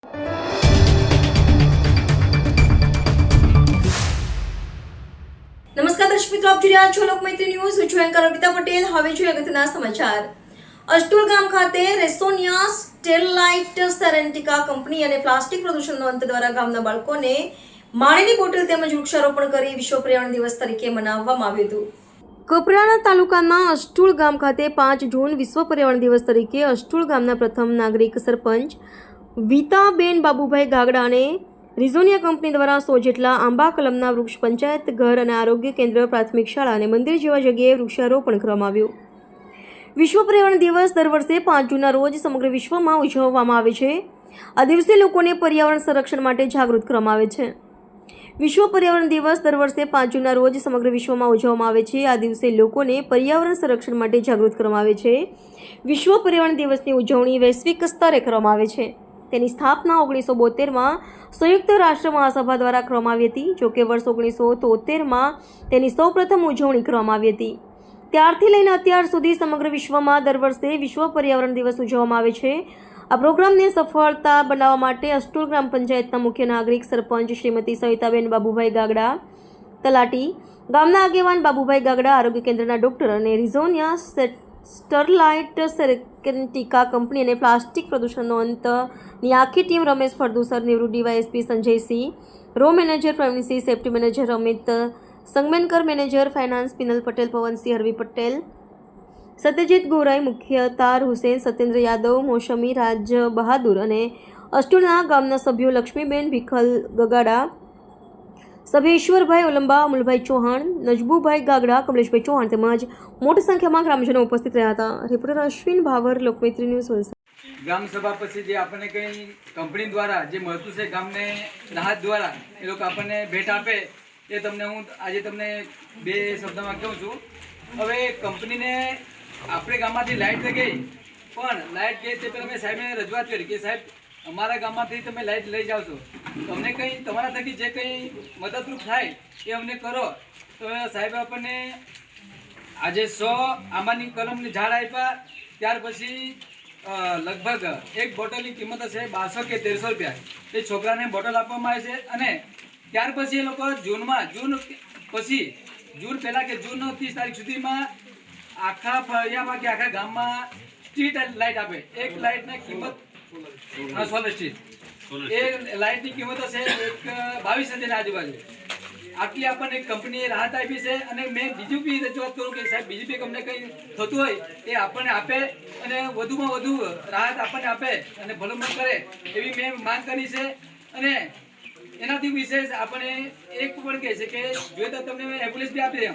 નમસ્કાર દર્શક મિત્રો, આપ જોઈ રહ્યા છો લોકમૈત્રી ન્યૂઝ. હું છું એન્કર અર્પિતા પટેલ. હવે જોઈએ અગત્યના સમાચાર. અસ્ટોલ ગામ ખાતે રેસોનિયા સ્ટેરલાઇટ સેરેન્ટિકા કંપની અને પ્લાસ્ટિક પ્રદૂષણનો અંત દ્વારા ગામના બાળકોને પાણીની બોટલ તેમજ વૃક્ષારોપણ કરી વિશ્વ પર્યાવરણ દિવસ તરીકે મનાવવામાં આવ્યું હતું. કપરાડા તાલુકાના અસ્ટોલ ગામ ખાતે 5 જૂન વિશ્વ પર્યાવરણ દિવસ તરીકે અસ્ટોલ ગામના પ્રથમ નાગરિક સરપંચ વિતાબેન બાબુભાઈ ગાગડા અને રિઝોનિયા કંપની દ્વારા 100 જેટલા આંબા કલમના વૃક્ષ પંચાયત ઘર અને આરોગ્ય કેન્દ્ર, પ્રાથમિક શાળા અને મંદિર જેવા જગ્યાએ વૃક્ષારોપણ કરવામાં આવ્યું. વિશ્વ પર્યાવરણ દિવસ દર વર્ષે 5 જૂનના રોજ સમગ્ર વિશ્વમાં ઉજવવામાં આવે છે. આ દિવસે લોકોને પર્યાવરણ સંરક્ષણ માટે જાગૃત કરવામાં આવે છે. વિશ્વ પર્યાવરણ દિવસ દર વર્ષે 5 જૂનના રોજ સમગ્ર વિશ્વમાં ઉજવવામાં આવે છે. આ દિવસે લોકોને પર્યાવરણ સંરક્ષણ માટે જાગૃત કરવામાં આવે છે. વિશ્વ પર્યાવરણ દિવસની ઉજવણી વૈશ્વિક સ્તરે કરવામાં આવે છે. તેની સ્થાપના 1972માં સંયુક્ત રાષ્ટ્ર મહાસભા દ્વારા કરવામાં આવી હતી. જોકે વર્ષ 1973માં તેની સૌપ્રથમ ઉજવણી કરવામાં આવી હતી. ત્યારથી લઈને અત્યાર સુધી સમગ્ર વિશ્વમાં દર વર્ષે વિશ્વ પર્યાવરણ દિવસ ઉજવવામાં આવે છે. આ પ્રોગ્રામને સફળતા બનાવવા માટે અસ્ટોલ ગ્રામ પંચાયતના મુખ્ય નાગરિક સરપંચ શ્રીમતી સવિતાબેન બાબુભાઈ ગાગડા, તલાટી, ગામના આગેવાન બાબુભાઈ ગાગડા, આરોગ્ય કેન્દ્રના ડોક્ટર અને રિઝોનિયા સ્ટરલાઇટ સેરેન્ટિકા કંપની અને પ્લાસ્ટિક પ્રદૂષણનો અંતની આખી ટીમ, રમેશ ફળદુ સર, નિવૃત્ત ડીવાયએસપી સંજયસિંહ, રો manager Pravinsinh, safety manager Amit Sangmenkar, manager finance Pinal Patel, Pavansinh, Harvi Patel, Satyajit Gorai, મુખ્ય તાર હુસેન, સત્યેન્દ્ર યાદવ, મોસમી, રાજ બહાદુર અને અસ્ટોલના ગામના સભ્યો લક્ષ્મીબેન ભીખલ ગગાડા, સભ્ય ઈશ્વરભાઈ ઓલંબા, અમુલભાઈ ચૌહાણ, નજબુભાઈ ગાગડા, કમલેશભાઈ ચૌહાણ તેમજ મોટી સંખ્યામાં ગ્રામજનો ઉપસ્થિત રહ્યા હતા. Reporter Ashwin power, Lokmaitri news, Valsad. ગ્રામ સભા પછી જે આપણને કંઈ કંપની દ્વારા જે મળતું છે ગામને રાહત દ્વારા એ લોકો આપણને ભેટ આપે એ તમને હું આજે તમને 2 શબ્દમાં કહું છું. હવે કંપનીને આપણે ગામમાંથી લાઇટ તો ગઈ, પણ લાઇટ ગઈ તે પહેલાં મેં સાહેબને રજૂઆત કરી કે સાહેબ અમારા ગામમાંથી તમે લાઇટ લઈ જાઓ છો, તમને કંઈ તમારા થકી જે કંઈ મદદરૂપ થાય એ અમને કરો. તો સાહેબે આપણને આજે 100 આંબાની કલમની ઝાડ આપ્યા. ત્યાર પછી લગભગ એક બોટલની કિંમત હશે 1200 કે 1300 રૂપિયા. એ છોકરાને બોટલ આપવામાં આવે છે. અને ત્યાર પછી એ લોકો જૂન પહેલાં કે જૂન 30 તારીખ સુધીમાં આખા ફળિયામાં કે આખા ગામમાં સ્ટ્રીટ લાઇટ આપે. એક લાઇટની કિંમત સોલર સ્ટ્રીટ, એ લાઇટની કિંમત હશે 22,000 આજુબાજુ. આટલી આપણને કંપનીએ રાહત આપી છે. અને મેં બીજું બી રજૂઆત કરું કે સાહેબ બીજી બી કંપની કંઈ થતું હોય એ આપણને આપે અને વધુમાં વધુ રાહત આપણને આપે અને ભલામણ કરે એવી મેં માંગ કરી છે. અને એનાથી વિશેષ આપણે એક પણ કહે છે કે જો તો તમને એમ્બ્યુલન્સ બી આપી દે,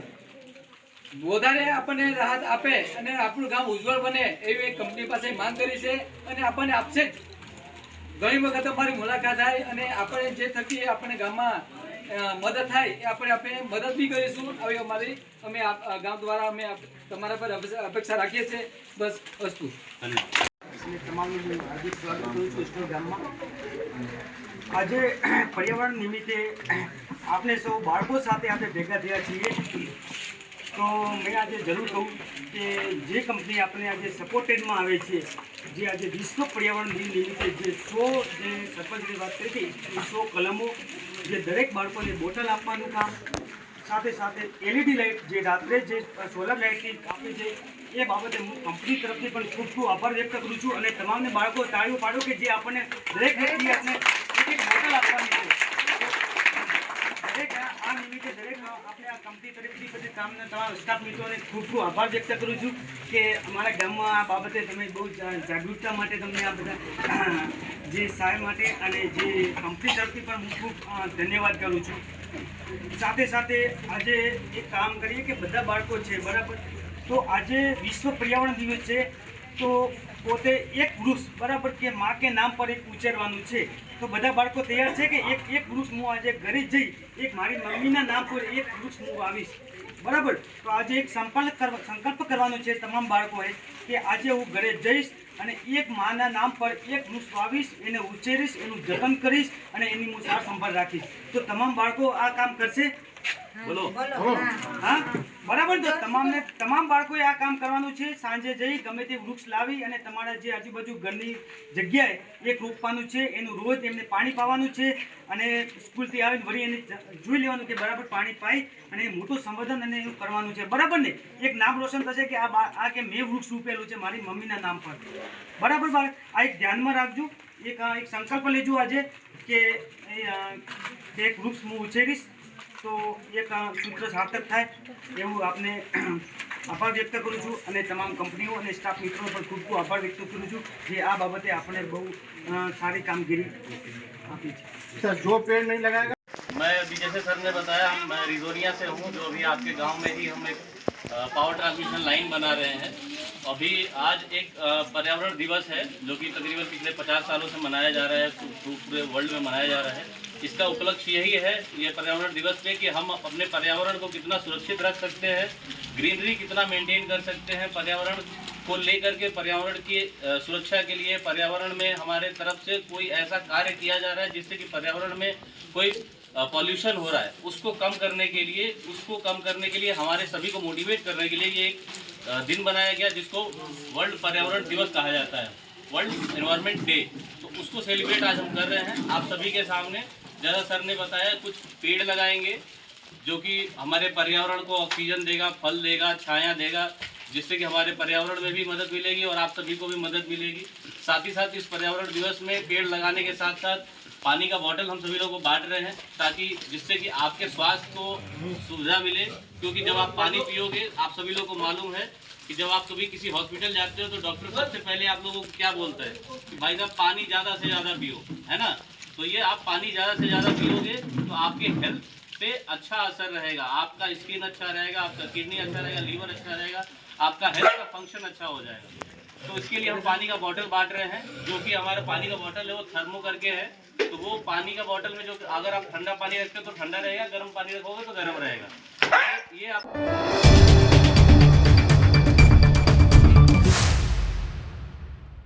વધારે આપણને રાહત આપે અને આપણું ગામ ઉજ્જવળ બને એવી એક કંપની પાસે માંગ કરી છે. અને આપણને આપશે જ. ઘણી વખત અમારી મુલાકાત થાય અને આપણે જે થકી આપણને ગામમાં મદદ થાય એ આપણે મદદ બી કરીશું. આવી અમે ગામ દ્વારા અમે તમારા પર અપેક્ષા રાખીએ છીએ. બસ વસ્તુ તમામનું હાર્દિક સ્વાગત કરું છું અસ્ટોલ ગામમાં. આજે પર્યાવરણ નિમિત્તે આપણે સૌ બાળકો સાથે આપણે ભેગા થયા છીએ. તો મેં આજે જરૂર કહું કે જે કંપની આપણે આજે સપોર્ટેડમાં આવે છે, જે આજે વિશ્વ પર્યાવરણ દિન નિમિત્તે જે 100 જે સરપંચની વાત કરી હતી એ 100 કલમો જે દરેક બાળકોને બોટલ આપવાનું કામ, સાથે સાથે LED લાઇટ જે રાત્રે જે સોલર લાઇટની આપે છે એ બાબતે હું કંપની તરફથી પણ ખૂબ ખૂબ આભાર વ્યક્ત કરું છું. અને તમામને બાળકો તાળીઓ પાડો કે જે આપણને દરેક વ્યક્તિ આપણે એક બોટલ આપવાની છે. દરેક આ નિમિત્તે દરેક આપણે આ કંપની તરફથી પછી કામના તમામ સ્ટાફ મિત્રોને ખૂબ ખૂબ આભાર વ્યક્ત કરું છું કે અમારા ગામમાં આ બાબતે તમે બહુ જાગૃતતા માટે તમને આ બધા જે સહાય માટે અને જે કંપની તરફથી પણ હું ખૂબ ધન્યવાદ કરું છું. સાથે સાથે આજે એક કામ કરીએ કે બધા બાળકો છે બરાબર, તો આજે વિશ્વ પર્યાવરણ દિવસ છે તો પોતે એક વૃક્ષ બરાબર કે માં કે નામ પર એક ઉછેરવાનું છે. તો બધા બાળકો તૈયાર છે કે એક વૃક્ષ હું આજે ઘરે જઈ એક મારી મમ્મીના નામ પર એક વૃક્ષ હું વાવીશ બરાબર. તો આજે એક સંકલ્પ કરવાનો છે તમામ બાળકોએ કે આજે હું ઘરે જઈશ અને એક માના નામ પર એક વૃક્ષ વાવીશ, એને ઉછેરીશ, એનું જતન કરીશ અને એની હું સાર સંભાળ રાખીશ. તો તમામ બાળકો આ કામ કરશે. હા બરાબર. તો તમામ બાળકોએ આ કામ કરવાનું છે. સાંજે જઈ ગમે તે વૃક્ષ લાવી અને તમારા જે આજુબાજુ ઘરની જગ્યાએ એક રોપવાનું છે. એનું રોજ એમને પાણી પાવાનું છે અને સ્કૂલથી આવીને વળી એને જોઈ લેવાનું કે બરાબર પાણી પાઈ અને મોટું સંવર્ધન અને એવું કરવાનું છે. બરાબર ને? એક નામ રોશન થશે કે આ કે મેં વૃક્ષ રોપેલું છે મારી મમ્મીના નામ પર. બરાબર બાળક, આ એક ધ્યાનમાં રાખજો. એક સંકલ્પ લેજો આજે કે એક વૃક્ષ હું ઉછેરીશ તો એક સૂત્ર સાર્થક થાય એવું આપને આભાર વ્યક્ત કરું છું અને તમામ કંપનીઓ અને સ્ટાફ મિત્રો પર ખૂબ ખૂબ આભાર વ્યક્ત કરું છું જે આ બાબતે આપણે બહુ સારી कामगिरी આપી છે. सर जो पेड़ नहीं लगाएगा, मैं अभी जैसे सर ने बताया, मैं रिजोनिया से हूँ, जो अभी आपके गांव में ही हम एक पावर ट्रांसमिशन लाइन बना रहे हैं. अभी आज एक पर्यावरण दिवस है जो कि तकरीबन पिछले 50 सालों से मनाया जा रहा है, पूरे वर्ल्ड में मनाया जा रहा है. इसका उपलक्ष्य यही है, ये पर्यावरण दिवस पे, कि हम अपने पर्यावरण को कितना सुरक्षित रख सकते हैं, ग्रीनरी कितना मेंटेन कर सकते हैं, पर्यावरण को लेकर के पर्यावरण की सुरक्षा के लिए पर्यावरण में हमारे तरफ से कोई ऐसा कार्य किया जा रहा है जिससे कि पर्यावरण में कोई पॉल्यूशन हो रहा है उसको कम करने के लिए हमारे सभी को मोटिवेट करने के लिए ये एक दिन बनाया गया जिसको वर्ल्ड पर्यावरण दिवस कहा जाता है, वर्ल्ड एनवायरनमेंट डे. तो उसको सेलिब्रेट आज हम कर रहे हैं आप सभी के सामने. जैसा सर ने बताया, कुछ पेड़ लगाएंगे जो कि हमारे पर्यावरण को ऑक्सीजन देगा, फल देगा, छाया देगा, जिससे कि हमारे पर्यावरण में भी मदद मिलेगी और आप सभी को भी मदद मिलेगी. साथ ही साथ इस पर्यावरण दिवस में पेड़ लगाने के साथ साथ पानी का बॉटल हम सभी लोगों को बांट रहे हैं ताकि जिससे कि आपके स्वास्थ्य को सुविधा मिले. क्योंकि जब आप पानी पियोगे, आप सभी लोगों को मालूम है कि जब आप कभी किसी हॉस्पिटल जाते हो तो डॉक्टर सबसे पहले आप लोगों को क्या बोलता है कि भाई साहब पानी ज़्यादा से ज़्यादा पियो, है ना. तो ये आप पानी ज़्यादा से ज़्यादा पियोगे तो आपके हेल्थ पे अच्छा असर रहेगा, आपका स्किन अच्छा रहेगा, आपका किडनी अच्छा रहेगा, लीवर अच्छा रहेगा, आपका हेल्थ का फंक्शन अच्छा हो जाएगा. तो इसके लिए हम पानी का बॉटल बांट रहे हैं, जो कि हमारा पानी का बॉटल है वो थर्मो करके है. तो वो पानी का बॉटल में जो अगर आप ठंडा पानी रखते हो तो ठंडा रहेगा, गर्म पानी रखोगे तो गर्म रहेगा. ये आप